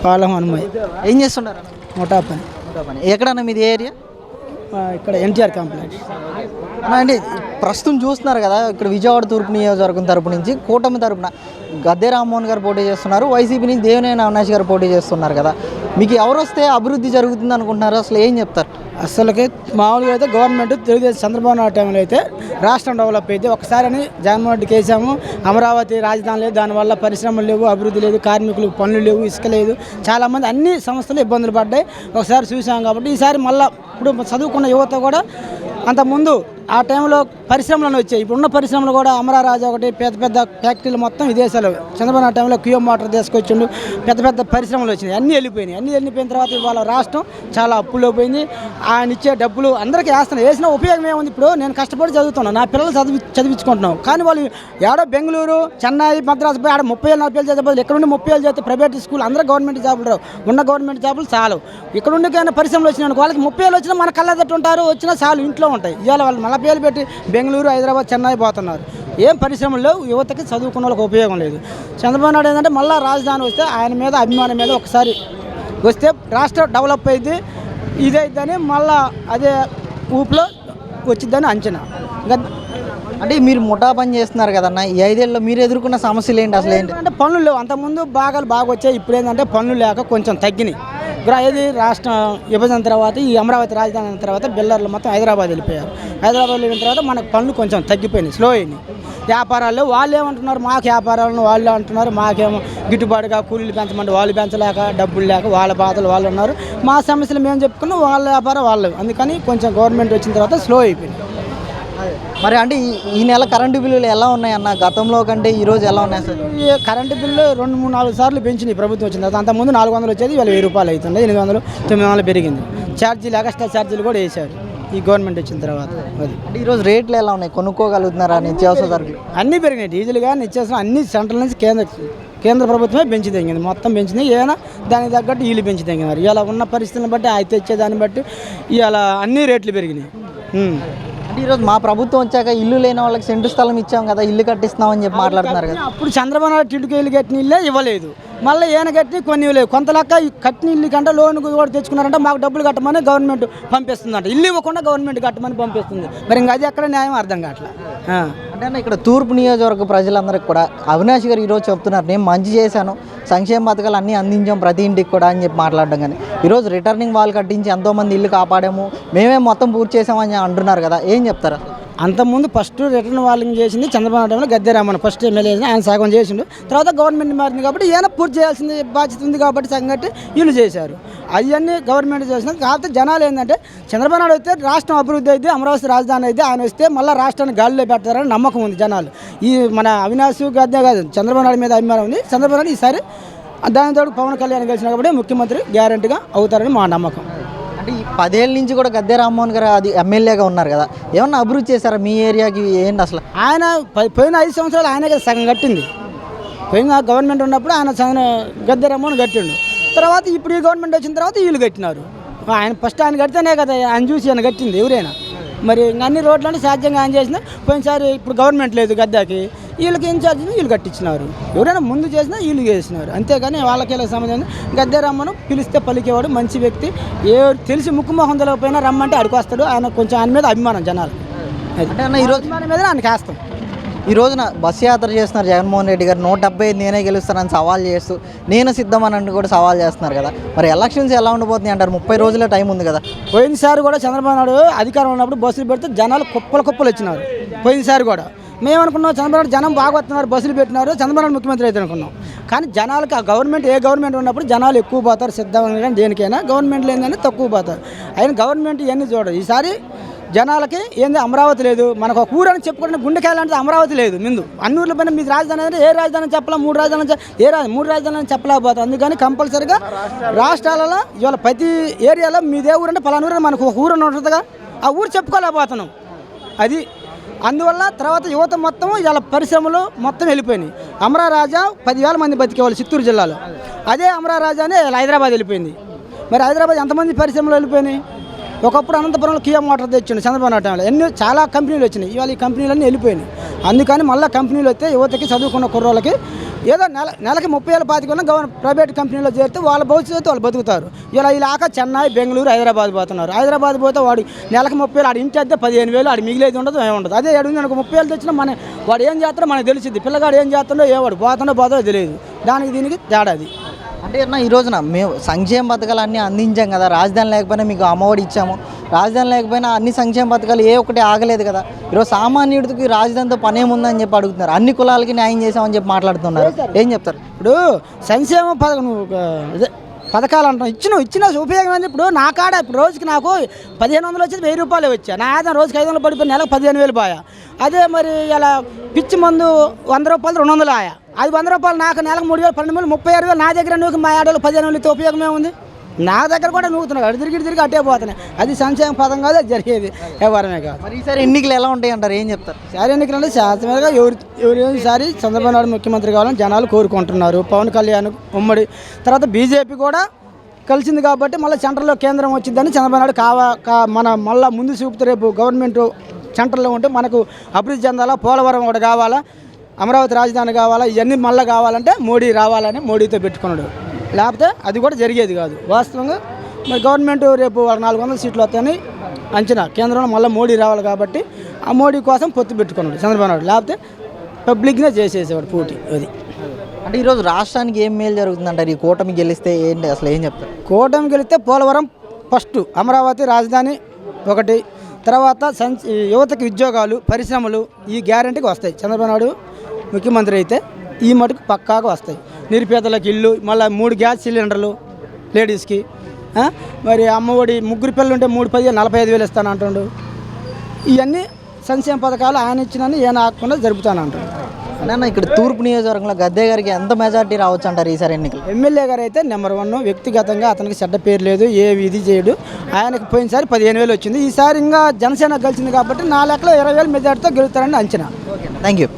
పాలం హనుమయ్య. ఏం చేస్తుంటారు? ముఠా పని. ఎక్కడన్నా మీది ఏరియా? ఇక్కడ ఎన్టీఆర్ కాంప్లెక్స్. అండి ప్రస్తుతం చూస్తున్నారు కదా, ఇక్కడ విజయవాడ తూర్పు నియోజకవర్గం తరపు నుంచి కూటమి తరపున గద్దె రామ్మోహన్ గారు పోటీ చేస్తున్నారు, వైసీపీ నుంచి దేవినేని అవినాష్ గారు పోటీ చేస్తున్నారు కదా. మీకు ఎవరు వస్తే అభివృద్ధి జరుగుతుంది అనుకుంటున్నారు? అసలు ఏం చెప్తారు? అసలుకి మామూలుగా అయితే గవర్నమెంట్ తెలుగుదేశం చంద్రబాబు నాయుడు టైంలో అయితే రాష్ట్రం డెవలప్ అయితే ఒకసారి అని జగన్మోహన్ రెడ్డికి వేసాము. అమరావతి రాజధాని లేదు, దానివల్ల పరిశ్రమలు లేవు, అభివృద్ధి లేదు, కార్మికులకు పనులు లేవు, ఇసుక లేదు, చాలామంది అన్ని సంస్థలు ఇబ్బందులు పడ్డాయి. ఒకసారి చూసాం కాబట్టి ఈసారి మళ్ళీ ఇప్పుడు చదువుకున్న యువత కూడా అంతకుముందు ఆ టైంలో పరిశ్రమలను వచ్చాయి. ఇప్పుడున్న పరిశ్రమలు కూడా అమరారాజు ఒకటి పెద్ద పెద్ద ఫ్యాక్టరీలు మొత్తం విదేశాలు. చంద్రబాబు నాయుడు టైంలో క్యూఎం మోటార్ తీసుకొచ్చిండు, పెద్ద పెద్ద పరిశ్రమలు వచ్చినాయి, అన్నీ వెళ్ళిపోయినాయి. అన్నీ వెళ్ళిపోయిన తర్వాత ఇవాళ రాష్ట్రం చాలా అప్పుల్లో పోయింది. ఆయన ఇచ్చే డబ్బులు అందరికీ వేసిన ఉపయోగం ఏముంది? ఇప్పుడు నేను కష్టపడి చదువుతున్నాను, నా పిల్లలు చదివించుకుంటున్నాం, కానీ వాళ్ళు ఏడో బెంగళూరు, చెన్నై, మద్రాసు పోయి ఆడ 30,000-40,000 చేసే బదులు ఇక్కడ నుండి 30,000 చేస్తే ప్రైవేట్ స్కూల్ అందరూ గవర్నమెంట్ జాబులు రావు, ఉన్న గవర్నమెంట్ జాబులు చాలు. ఇక్కడ నుండి కానీ పరిశ్రమలు వచ్చినాయి, వాళ్ళకి 30,000 వచ్చినా మన కళ్ళదట్టు ఉంటారు, వచ్చినా చాలు ఇంట్లో ఉంటాయి. ఇవాళ వాళ్ళు 40,000 పెట్టి బెంగళూరు, హైదరాబాద్, చెన్నై పోతున్నారు. ఏం పరిశ్రమలు లేవు, యువతకి చదువుకున్న వాళ్ళకి ఉపయోగం లేదు. చంద్రబాబు నాయుడు ఏంటంటే మళ్ళీ రాజధాని వస్తే ఆయన మీద అభిమానం మీద ఒకసారి వస్తే రాష్ట్రం డెవలప్ అయింది, ఇదైద్దని మళ్ళా అదే ఊపులో వచ్చిద్దని అంచనా. అంటే మీరు ముఠా పని చేస్తున్నారు కదన్న, ఈ 5 ఏళ్ళలో మీరు ఎదుర్కొన్న సమస్యలు ఏంటి? అసలు ఏంటి అంటే పనులు లేవు. అంతకుముందు బాగా వచ్చాయి, ఇప్పుడు ఏంటంటే పనులు లేక కొంచెం తగ్గినాయి. ఇది రాష్ట్రం విభజన తర్వాత ఈ అమరావతి రాజధాని తర్వాత బిల్లర్లు మొత్తం హైదరాబాద్ వెళ్ళిపోయారు. హైదరాబాద్ వెళ్ళిన తర్వాత మనకు పనులు కొంచెం తగ్గిపోయినాయి, స్లో అయినాయి. వ్యాపారాలు వాళ్ళు ఏమంటున్నారు, మాకు వ్యాపారాలను వాళ్ళు అంటున్నారు, మాకేమో గిట్టుబాటుగా కూలీలు పెంచమంటే వాళ్ళు పెంచలేక, డబ్బులు లేక వాళ్ళ బాధలు వాళ్ళు ఉన్నారు. మా సమస్యలు మేము చెప్పుకున్నాం, వాళ్ళ వ్యాపారం వాళ్ళు. అందుకని కొంచెం గవర్నమెంట్ వచ్చిన తర్వాత స్లో అయిపోయింది. మరి అంటే ఈ నెల కరెంటు బిల్లులు ఎలా ఉన్నాయన్న? గతంలో కంటే ఈరోజు ఎలా ఉన్నాయి సార్? ఈ కరెంటు బిల్లు 2-3-4 సార్లు పెంచినాయి ప్రభుత్వం వచ్చిన తర్వాత. అంతకుముందు 400 వచ్చేది, ఇవాళ 1000 రూపాయలు అవుతుంది, 800-900 పెరిగింది. ఛార్జీలు, ఎక్స్ట్రా ఛార్జీలు కూడా వేశారు ఈ గవర్నమెంట్ వచ్చిన తర్వాత. అది అంటే ఈరోజు రేట్లు ఎలా ఉన్నాయి? కొనుక్కోగలుగుతున్నారా నిత్యావసర సరుకులు? అన్నీ పెరిగినాయి, డీజిల్ కానీ నిత్యావసరం అన్ని సెంట్రల్ నుంచి కేంద్ర ప్రభుత్వమే పెంచి తెంగింది, మొత్తం పెంచింది. ఏమైనా దానికి తగ్గట్టు వీళ్ళు పెంచి తెంగినారు. ఇలా ఉన్న పరిస్థితులను బట్టి అయితే తెచ్చేదాన్ని బట్టి ఇవాళ అన్ని రేట్లు పెరిగినాయి. అంటే ఈరోజు మా ప్రభుత్వం వచ్చాక ఇల్లు లేని వాళ్ళకి సెంటు స్థలం ఇచ్చాం కదా, ఇల్లు కట్టిస్తున్నామని చెప్పి మాట్లాడుతున్నారు కదా. అప్పుడు చంద్రబాబు నాయుడు టిడ్డుకు ఇల్లు కట్టిన ఇల్లే ఇవ్వలేదు, మళ్ళీ ఏమైనా కట్టి కొన్ని ఇవ్వలేదు. కొంత లెక్క కట్టిన ఇల్లు కంటే లోన్ కూడా తెచ్చుకున్నారంటే మాకు డబ్బులు కట్టమని గవర్నమెంట్ పంపిస్తుందంట, ఇల్లు ఇవ్వకుండా గవర్నమెంట్ కట్టమని పంపిస్తుంది. మరి ఇంకా అది ఎక్కడ న్యాయం అర్థం కావట్లా. అంటే ఇక్కడ తూర్పు నియోజకవర్గ ప్రజలందరికీ కూడా అవినాష్ గారు ఈరోజు చెప్తున్నారు, నేను మంచి చేశాను, సంక్షేమ పథకాలు అన్నీ అందించాం ప్రతి ఇంటికి కూడా అని చెప్పి మాట్లాడడం. కానీ ఈరోజు రిటర్నింగ్ వాల్ కట్టించి ఎంతోమంది ఇల్లు కాపాడాము, మేమే మొత్తం పూర్తి చేసామని అంటున్నారు కదా, ఏం చెప్తారా? అంతకుముందు ఫస్ట్ రిటర్న్ వాలింగ్ చేసింది చంద్రబాబు నాయుడు, గద్దె రామ్మోహన్ ఫస్ట్ ఎమ్మెల్యే ఆయన సగం చేసిండు. తర్వాత గవర్నమెంట్ మారింది కాబట్టి ఈయన పూర్తి చేయాల్సింది బాధ్యత ఉంది కాబట్టి సగం కట్టి వీళ్ళు చేశారు. అవన్నీ గవర్నమెంట్ చేసిన. కాకపోతే జనాలు ఏంటంటే చంద్రబాబు నాయుడు వస్తే రాష్ట్రం అభివృద్ధి అయితే, అమరావతి రాజధాని అయితే ఆయన వస్తే మళ్ళీ రాష్ట్రాన్ని గాలిలో పెడతారని నమ్మకం ఉంది జనాలు. ఈ మన అవినాష్ గద్దె కాదు, చంద్రబాబు నాయుడు మీద అభిమానం ఉంది. చంద్రబాబు నాయుడు ఈసారి దానితో పవన్ కళ్యాణ్ గెలిచినా కాబట్టి ముఖ్యమంత్రి గ్యారెంటీగా అవుతారని మా నమ్మకం. అంటే ఈ 10 ఏళ్ళ నుంచి కూడా గద్దె రామ్మోహన్ గారు అది ఎమ్మెల్యేగా ఉన్నారు కదా, ఏమన్నా అభివృద్ధి చేశారా మీ ఏరియాకి? ఏంటి అసలు ఆయన పోయిన 5 సంవత్సరాలు ఆయనే కదా సగం కట్టింది. పోయిన గవర్నమెంట్ ఉన్నప్పుడు ఆయన గద్దె రామ్మోహన్ కట్టిండు. తర్వాత ఇప్పుడు ఈ గవర్నమెంట్ వచ్చిన తర్వాత వీళ్ళు కట్టినారు. ఆయన ఫస్ట్ ఆయన కడితేనే కదా ఆయన చూసి ఆయన కట్టింది ఎవరైనా. మరి అన్ని రోడ్లు సాధ్యంగా ఆయన చేసిన. పోయినసారి ఇప్పుడు గవర్నమెంట్ లేదు గద్దెకి, వీళ్ళకి ఇన్ఛార్జ్ వీళ్ళు కట్టించినారు. ఎవరైనా ముందు చేసినా వీళ్ళు చేసినారు, అంతేగాని వాళ్ళకి ఇలా సంబంధం. గద్దె రమ్మను పిలిస్తే పలికేవాడు, మంచి వ్యక్తి. తెలిసి ముక్కు మొహం తెలియకపోయినా రమ్మంటే అడిగి వస్తాడు. ఆయన కొంచెం ఆయన మీద అభిమానం జనాలు. అంటే అన్న ఈరోజు అభిమానం మీద ఆయనకి వేస్తాం. ఈ రోజున బస్సు యాత్ర చేస్తున్నారు జగన్మోహన్ రెడ్డి గారు, 175 నేనే గెలుస్తానని సవాల్ చేస్తూ, నేను సిద్ధమని కూడా సవాల్ చేస్తున్నారు కదా. మరి ఎలక్షన్స్ ఎలా ఉండబోతున్నాయి అంటారు? 30 రోజుల టైం ఉంది కదా. పోయినసారి కూడా చంద్రబాబు నాయుడు అధికారం ఉన్నప్పుడు బస్సులు పెడితే జనాలు కుప్పలు వచ్చినారు. పోయినసారి కూడా మేమనుకున్నాం చంద్రబాబు నాయుడు జనం బాగా వస్తున్నారు, బస్సులు పెట్టినారు, చంద్రబాబు నాయుడు ముఖ్యమంత్రి అయితే అనుకున్నాం. కానీ జనాలకి ఆ గవర్నమెంట్ ఏ గవర్నమెంట్ ఉన్నప్పుడు జనాలు ఎక్కువ పోతారు, సిద్ధంగా కానీ దేనికైనా. గవర్నమెంట్ లేదని తక్కువ పోతారు. అయినా గవర్నమెంట్ ఇవన్నీ చూడదు. ఈసారి జనాలకి ఏంది అమరావతి లేదు, మనకు ఒక ఊరని చెప్పుకుంటే గుండెకాయలంటే అమరావతి లేదు. ముందు అన్ని ఊర్ల పైన మీకు రాజధాని అంటే ఏ రాజధాని చెప్పలా, 3 రాజధానులు 3 రాజధానులు చెప్పలేకపోతాం. అందుకని కంపల్సరీగా రాష్ట్రాలలో ఇవాళ ప్రతి ఏరియాలో మీదే ఊరంటే పలానా ఊరు మనకు ఒక ఊరు ఉంటుందిగా, ఆ ఊరు చెప్పుకోలేకపోతున్నాం. అది అందువల్ల తర్వాత యువత మొత్తం ఇలా పరిశ్రమలు మొత్తం వెళ్ళిపోయినాయి. అమరారాజా 10,000 మంది బతికేవాళ్ళు చిత్తూరు జిల్లాలో, అదే అమరారాజానే హైదరాబాద్ వెళ్ళిపోయింది. మరి హైదరాబాద్ ఎంతమంది పరిశ్రమలు వెళ్ళిపోయినాయి? ఒకప్పుడు అనంతపురంలో కియా మోటార్ తెచ్చిండు చంద్రబాబు నాయుడు టైంలో, చాలా కంపెనీలు వచ్చినాయి. ఇవాళ ఈ కంపెనీలన్నీ వెళ్ళిపోయినాయి. అందుకని మళ్ళీ కంపెనీలు వస్తే యువతకి చదువుకున్న కుర్రోళ్ళకి ఏదో నెలకి 30,000 పాతికన్నా ప్రైవేట్ కంపెనీలో చేరితే వాళ్ళ భవిష్యత్తు వాళ్ళు బతుకుతారు. ఇలా ఇలాక చెన్నై, బెంగళూరు, హైదరాబాద్ పోతున్నారు. హైదరాబాద్ పోతే వాడు నెలకి 30,000, ఆడు ఇంటి అద్దె 15,000, ఆడు మిగిలేదు ఉండదు ఏముండదు. అదే అడిగింది అనుకో 30,000 తెచ్చినా వాడు ఏం చేస్తాడో మనకు తెలిసింది. పిల్లగాడు ఏం చేస్తాడో వాడు పోతుందో తెలియదు. దానికి దీనికి తేడాది. అంటే అన్న ఈ రోజున మేము సంక్షేమ పథకాలు అన్నీ అందించాం కదా, రాజధాని లేకపోయినా మీకు అమ్మఒడి ఇచ్చాము, రాజధాని లేకపోయినా అన్ని సంక్షేమ పథకాలు ఏ ఒక్కటి ఆగలేదు కదా. ఈరోజు సామాన్యుడికి రాజధానితో పనేముందని చెప్పి అడుగుతున్నారు. అన్ని కులాలకి న్యాయం చేసామని చెప్పి మాట్లాడుతున్నారు. ఏం చెప్తారు? ఇప్పుడు సంక్షేమ పథకం పథకాలు అంటాం ఇచ్చిన ఉపయోగం ఏంది? ఇప్పుడు నా కాడ ఇప్పుడు రోజుకి నాకు 1,500 వచ్చేది 1,000 రూపాయలు వచ్చా. నా ఆదాయం రోజుకి 500 పడిపోయి నెలకు 15,000 పోయా. అదే మరి ఇలా పిచ్చి మందు 100 రూపాయలు 200 ఆయా. అది 100 రూపాయలు నాకు నెలకు 3,000, 12,000, 36,000 నా దగ్గర నువ్వు మా ఆడవాళ్ళు 15,000 ఇస్తే ఉపయోగం ఏముంది? నా దగ్గర కూడా నూగుతున్నావు, అటు తిరిగి అట్టే పోతున్నాయి. అది సంక్షేమ పథకం కాదు, అది జరిగేది వ్యవహారమే కాదు. మరి ఈసారి ఎన్నికలు ఎలా ఉంటాయి అంటారు? ఏం చెప్తారు? ఈసారి ఎన్నికలు అంటే శాశ్వతంగా ఎవరు ఈసారి చంద్రబాబు నాయుడు ముఖ్యమంత్రి కావాలని జనాలు కోరుకుంటున్నారు. పవన్ కళ్యాణ్ ఉమ్మడి తర్వాత బీజేపీ కూడా కలిసింది కాబట్టి మళ్ళీ సెంటర్లో కేంద్రం వచ్చిందని చంద్రబాబు నాయుడు మన మళ్ళీ ముందు చూపుతూ రేపు గవర్నమెంట్ సెంటర్లో ఉంటే మనకు అభివృద్ధి చెందాలా, పోలవరం ఒకటి కావాలా, అమరావతి రాజధాని కావాలా, ఇవన్నీ మళ్ళీ కావాలంటే మోడీ రావాలని మోడీతో పెట్టుకున్నాడు. లేకపోతే అది కూడా జరిగేది కాదు. వాస్తవంగా మరి గవర్నమెంట్ రేపు 400 సీట్లు వస్తాయని అంచనా. కేంద్రంలో మళ్ళీ మోడీ రావాలి కాబట్టి ఆ మోడీ కోసం పొత్తు పెట్టుకున్నాడు చంద్రబాబు నాయుడు. లేకపోతే పబ్లిక్నే చేసేసేవాడు పోటీ. అది అంటే ఈరోజు రాష్ట్రానికి ఏం మేలు జరుగుతుందంటారు? ఈ కూటమి గెలిస్తే ఏంటి అసలు ఏం చెప్తారు? కూటమి గెలిస్తే పోలవరం ఫస్ట్, అమరావతి రాజధాని ఒకటి, తర్వాత యువతకి ఉద్యోగాలు, పరిశ్రమలు ఈ గ్యారెంటీకి వస్తాయి. చంద్రబాబు నాయుడు ముఖ్యమంత్రి అయితే ఈ మటుకు పక్కాగా వస్తాయి. నిరుపేదలకు ఇల్లు, మళ్ళీ 3 గ్యాస్ సిలిండర్లు లేడీస్కి, మరి అమ్మఒడి, 3 పిల్లలు ఉంటే 3 10 45,000 ఇస్తానంటుండు. ఇవన్నీ సంక్షేమ పథకాలు ఆయన ఇచ్చినని ఏం ఆగకుండా జరుపుతానంటాడు. అన్న ఇక్కడ తూర్పు నియోజకవర్గంలో గద్దె గారికి ఎంత మెజార్టీ రావచ్చు అంటారు ఈసారి ఎన్నికలు? ఎమ్మెల్యే గారు అయితే నెంబర్ 1. వ్యక్తిగతంగా అతనికి చెడ్డ పేరు లేదు, ఏ ఇది చేయడు. ఆయనకు పోయినసారి 15,000 వచ్చింది. ఈసారి ఇంకా జనసేన గెలిచింది కాబట్టి నా లెక్కలో 20,000 మెజార్టీతో గెలుస్తారని అంచనా. Thank you.